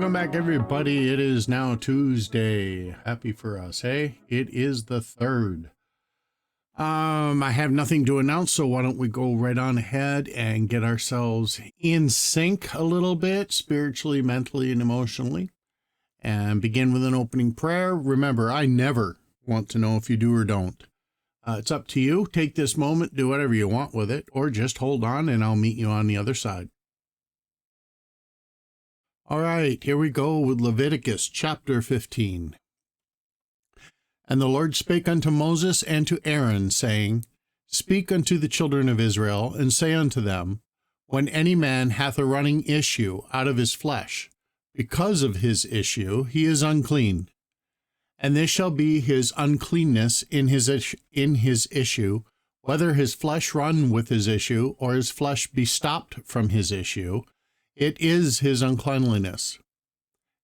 Welcome back, everybody. It is now Tuesday. Happy for us, hey? It is the 3rd. I have nothing to announce, so why don't we go right on ahead and get ourselves in sync a little bit, spiritually, mentally, and emotionally, and begin with an opening prayer. Remember, I never want to know if you do or don't. It's up to you. Take this moment, do whatever you want with it, or just hold on and I'll meet you on the other side. All right, here we go with Leviticus chapter 15. And the Lord spake unto Moses and to Aaron, saying, Speak unto the children of Israel, and say unto them, When any man hath a running issue out of his flesh, because of his issue he is unclean. And this shall be his uncleanness in his issue, whether his flesh run with his issue, or his flesh be stopped from his issue, it is his uncleanliness.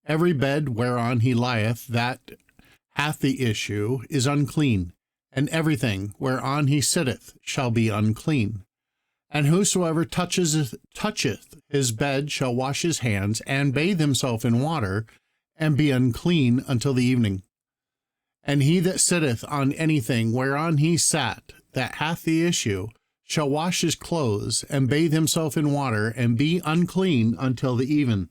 Every bed whereon he lieth that hath the issue is unclean, and everything whereon he sitteth shall be unclean. And whosoever toucheth his bed shall wash his hands, and bathe himself in water, and be unclean until the evening. And he that sitteth on anything whereon he sat that hath the issue shall wash his clothes, and bathe himself in water, and be unclean until the even.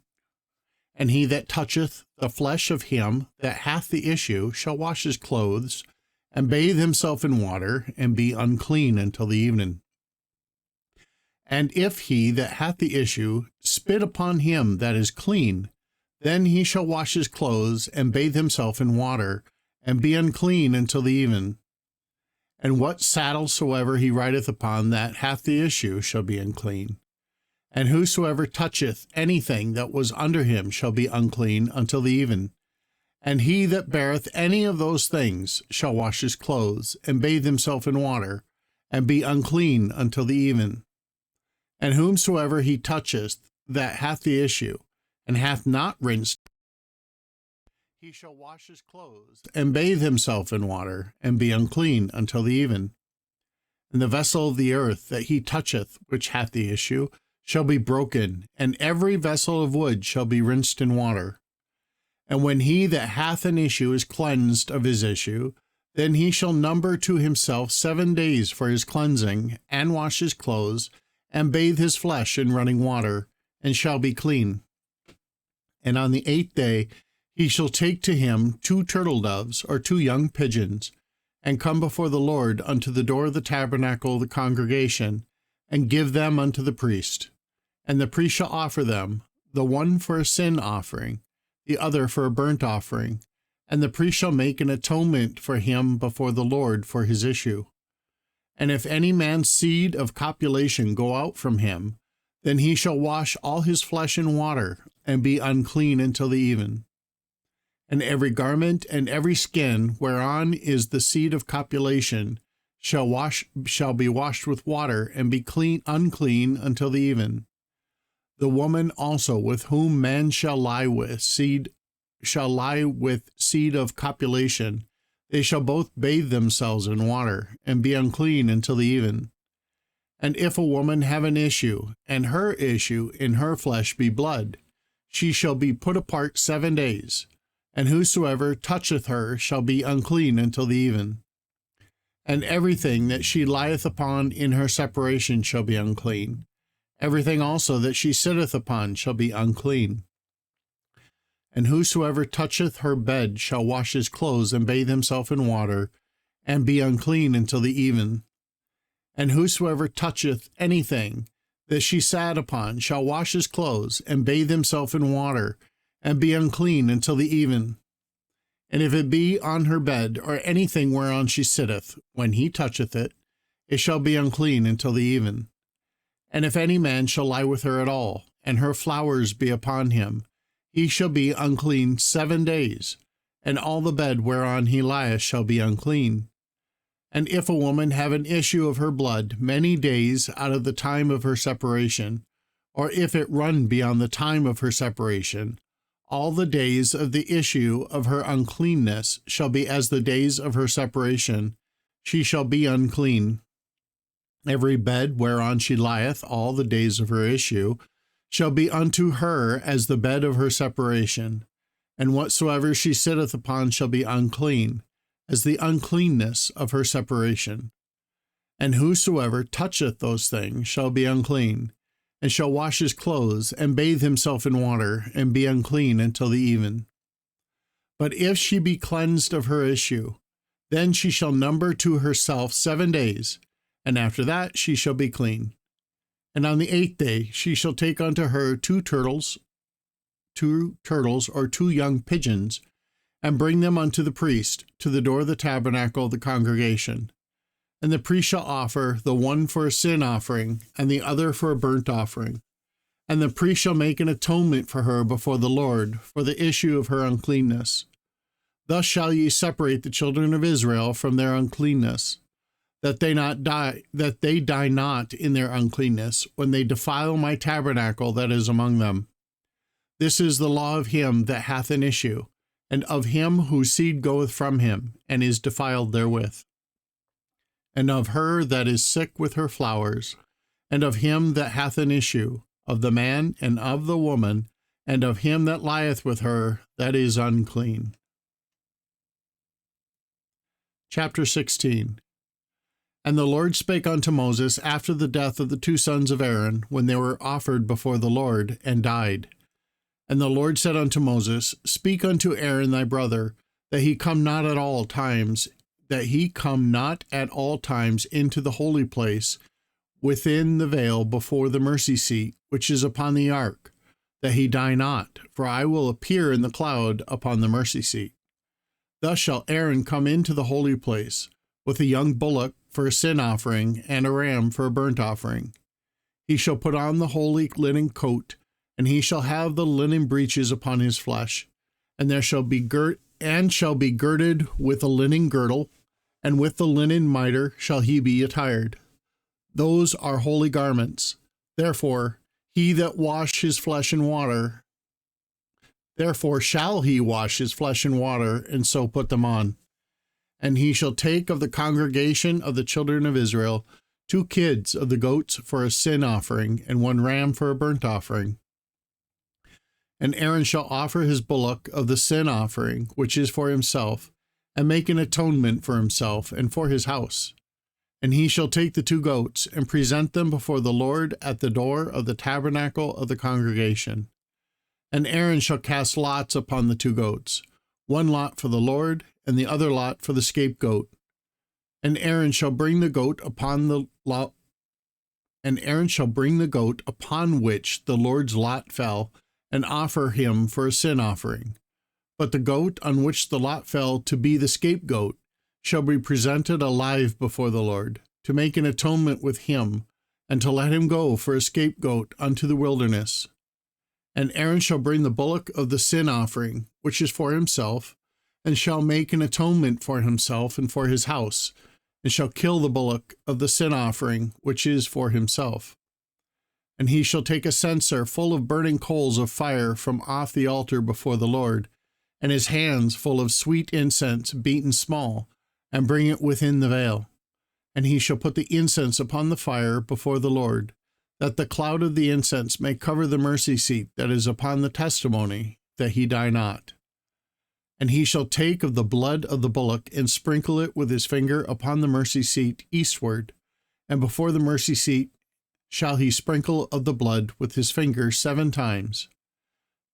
And he that toucheth the flesh of him that hath the issue shall wash his clothes, and bathe himself in water, and be unclean until the evening. And if he that hath the issue spit upon him that is clean, then he shall wash his clothes, and bathe himself in water, and be unclean until the even. And what saddle soever he rideth upon that hath the issue shall be unclean. And whosoever toucheth anything that was under him shall be unclean until the even. And he that beareth any of those things shall wash his clothes, and bathe himself in water, and be unclean until the even. And whomsoever he toucheth that hath the issue, and hath not rinsed, he shall wash his clothes, and bathe himself in water, and be unclean until the even. And the vessel of the earth that he toucheth, which hath the issue, shall be broken, and every vessel of wood shall be rinsed in water. And when he that hath an issue is cleansed of his issue, then he shall number to himself 7 days for his cleansing, and wash his clothes, and bathe his flesh in running water, and shall be clean. And on the 8th day he shall take to him 2 turtle doves, or 2 young pigeons, and come before the Lord unto the door of the tabernacle of the congregation, and give them unto the priest. And the priest shall offer them, the one for a sin offering, the other for a burnt offering, and the priest shall make an atonement for him before the Lord for his issue. And if any man's seed of copulation go out from him, then he shall wash all his flesh in water, and be unclean until the even. And every garment and every skin whereon is the seed of copulation shall be washed with water, and be unclean until the even. The woman also with whom man shall lie with seed of copulation, they shall both bathe themselves in water, and be unclean until the even. And if a woman have an issue, and her issue in her flesh be blood, she shall be put apart 7 days. And whosoever toucheth her shall be unclean until the even. And everything that she lieth upon in her separation shall be unclean. Everything also that she sitteth upon shall be unclean. And whosoever toucheth her bed shall wash his clothes, and bathe himself in water, and be unclean until the even. And whosoever toucheth anything that she sat upon shall wash his clothes, and bathe himself in water, and be unclean until the even. And if it be on her bed, or anything whereon she sitteth, when he toucheth it, it shall be unclean until the even. And if any man shall lie with her at all, and her flowers be upon him, he shall be unclean 7 days, and all the bed whereon he lieth shall be unclean. And if a woman have an issue of her blood many days out of the time of her separation, or if it run beyond the time of her separation, all the days of the issue of her uncleanness shall be as the days of her separation. She shall be unclean. Every bed whereon she lieth all the days of her issue shall be unto her as the bed of her separation, and whatsoever she sitteth upon shall be unclean, as the uncleanness of her separation. And whosoever toucheth those things shall be unclean, and shall wash his clothes, and bathe himself in water, and be unclean until the even. But if she be cleansed of her issue, then she shall number to herself 7 days, and after that she shall be clean. And on the 8th day she shall take unto her two turtles or 2 young pigeons, and bring them unto the priest to the door of the tabernacle of the congregation. And the priest shall offer the one for a sin offering, and the other for a burnt offering. And the priest shall make an atonement for her before the Lord for the issue of her uncleanness. Thus shall ye separate the children of Israel from their uncleanness, that they die not in their uncleanness when they defile my tabernacle that is among them. This is the law of him that hath an issue, and of him whose seed goeth from him, and is defiled therewith, and of her that is sick with her flowers, and of him that hath an issue, of the man and of the woman, and of him that lieth with her that is unclean. Chapter 16. And the Lord spake unto Moses after the death of the 2 sons of Aaron, when they were offered before the Lord, and died. And the Lord said unto Moses, Speak unto Aaron thy brother, that he come not at all times into the holy place within the veil before the mercy seat, which is upon the ark, that he die not, for I will appear in the cloud upon the mercy seat. Thus shall Aaron come into the holy place, with a young bullock for a sin offering, and a ram for a burnt offering. He shall put on the holy linen coat, and he shall have the linen breeches upon his flesh, and shall be girded with a linen girdle, and with the linen mitre shall he be attired. Those are holy garments. Therefore shall he wash his flesh in water, and so put them on. And he shall take of the congregation of the children of Israel 2 kids of the goats for a sin offering, and 1 ram for a burnt offering. And Aaron shall offer his bullock of the sin offering, which is for himself, and make an atonement for himself and for his house. And he shall take the 2 goats, and present them before the Lord at the door of the tabernacle of the congregation. And Aaron shall cast lots upon the 2 goats, 1 lot for the Lord, and the other lot for the scapegoat. And Aaron shall bring the goat upon which the Lord's lot fell, and offer him for a sin offering. But the goat on which the lot fell to be the scapegoat shall be presented alive before the Lord, to make an atonement with him, and to let him go for a scapegoat unto the wilderness. And Aaron shall bring the bullock of the sin offering, which is for himself, and shall make an atonement for himself and for his house, and shall kill the bullock of the sin offering, which is for himself. And he shall take a censer full of burning coals of fire from off the altar before the Lord, and his hands full of sweet incense beaten small, and bring it within the veil. And he shall put the incense upon the fire before the Lord, that the cloud of the incense may cover the mercy seat that is upon the testimony, that he die not. And he shall take of the blood of the bullock, and sprinkle it with his finger upon the mercy seat eastward, and before the mercy seat shall he sprinkle of the blood with his finger 7 times.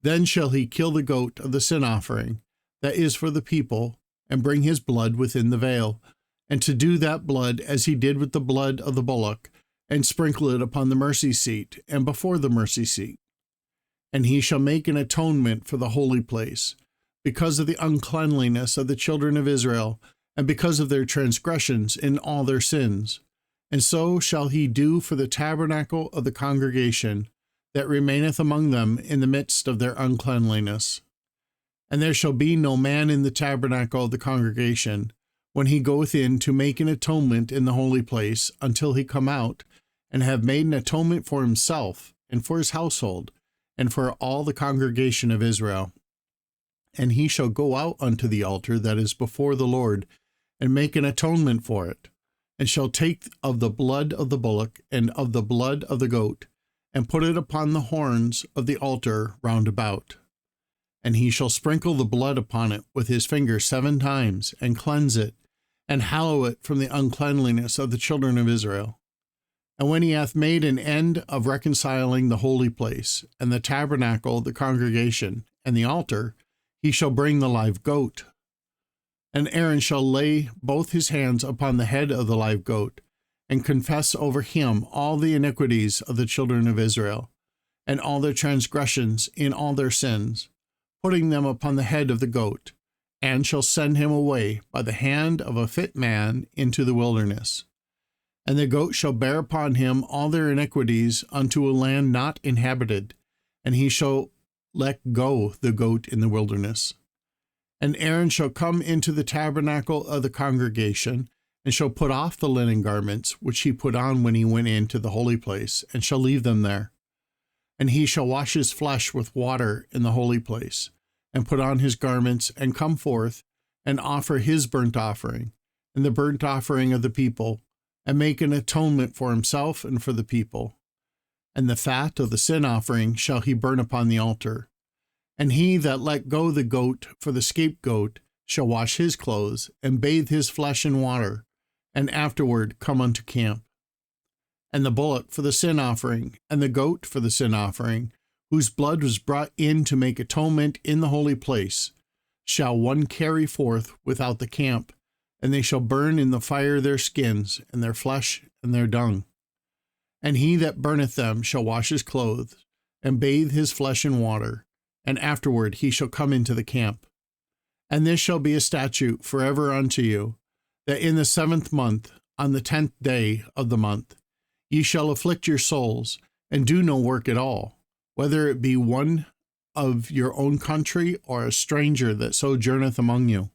Then shall he kill the goat of the sin offering, that is for the people, and bring his blood within the veil, and to do that blood as he did with the blood of the bullock, and sprinkle it upon the mercy seat, and before the mercy seat. And he shall make an atonement for the holy place, because of the uncleanliness of the children of Israel, and because of their transgressions in all their sins. And so shall he do for the tabernacle of the congregation, that remaineth among them in the midst of their uncleanliness. And there shall be no man in the tabernacle of the congregation, when he goeth in to make an atonement in the holy place, until he come out, and have made an atonement for himself, and for his household, and for all the congregation of Israel. And he shall go out unto the altar that is before the Lord, and make an atonement for it, and shall take of the blood of the bullock, and of the blood of the goat, and put it upon the horns of the altar round about. And he shall sprinkle the blood upon it with his finger 7 times, and cleanse it, and hallow it from the uncleanliness of the children of Israel. And when he hath made an end of reconciling the holy place, and the tabernacle, the congregation, and the altar, he shall bring the live goat. And Aaron shall lay both his hands upon the head of the live goat, and confess over him all the iniquities of the children of Israel, and all their transgressions in all their sins, putting them upon the head of the goat, and shall send him away by the hand of a fit man into the wilderness. And the goat shall bear upon him all their iniquities unto a land not inhabited, and he shall let go the goat in the wilderness. And Aaron shall come into the tabernacle of the congregation, and shall put off the linen garments which he put on when he went into the holy place, and shall leave them there. And he shall wash his flesh with water in the holy place, and put on his garments, and come forth, and offer his burnt offering, and the burnt offering of the people, and make an atonement for himself and for the people. And the fat of the sin offering shall he burn upon the altar. And he that let go the goat for the scapegoat shall wash his clothes, and bathe his flesh in water, and afterward come unto camp. And the bullock for the sin offering, and the goat for the sin offering, whose blood was brought in to make atonement in the holy place, shall one carry forth without the camp, and they shall burn in the fire their skins, and their flesh, and their dung. And he that burneth them shall wash his clothes, and bathe his flesh in water, and afterward he shall come into the camp. And this shall be a statute forever unto you, that in the 7th month, on the 10th day of the month, ye shall afflict your souls, and do no work at all, whether it be one of your own country, or a stranger that sojourneth among you.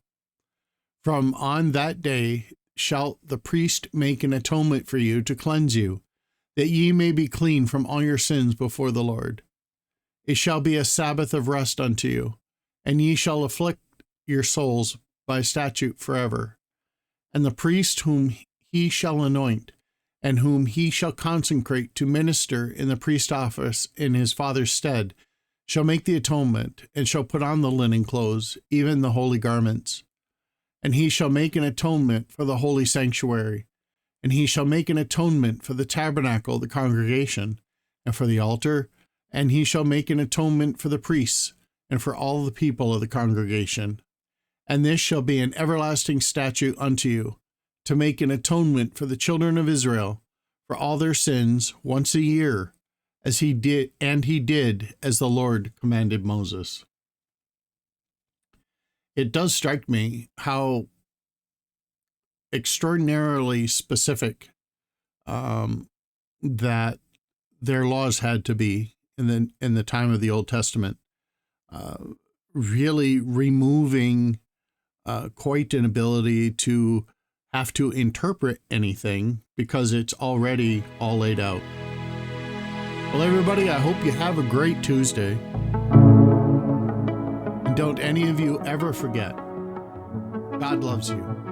From on that day shall the priest make an atonement for you to cleanse you, that ye may be clean from all your sins before the Lord. It shall be a Sabbath of rest unto you, and ye shall afflict your souls by statute forever. And the priest whom he shall anoint, and whom he shall consecrate to minister in the priest office in his father's stead, shall make the atonement, and shall put on the linen clothes, even the holy garments. And he shall make an atonement for the holy sanctuary, and he shall make an atonement for the tabernacle, the congregation, and for the altar, and he shall make an atonement for the priests, and for all the people of the congregation. And this shall be an everlasting statute unto you, to make an atonement for the children of Israel for all their sins once a year, as he did as the Lord commanded Moses. It does strike me how extraordinarily specific that their laws had to be in the time of the Old Testament, really removing quite an ability to have to interpret anything because it's already all laid out. Well, everybody, I hope you have a great Tuesday. And don't any of you ever forget, God loves you.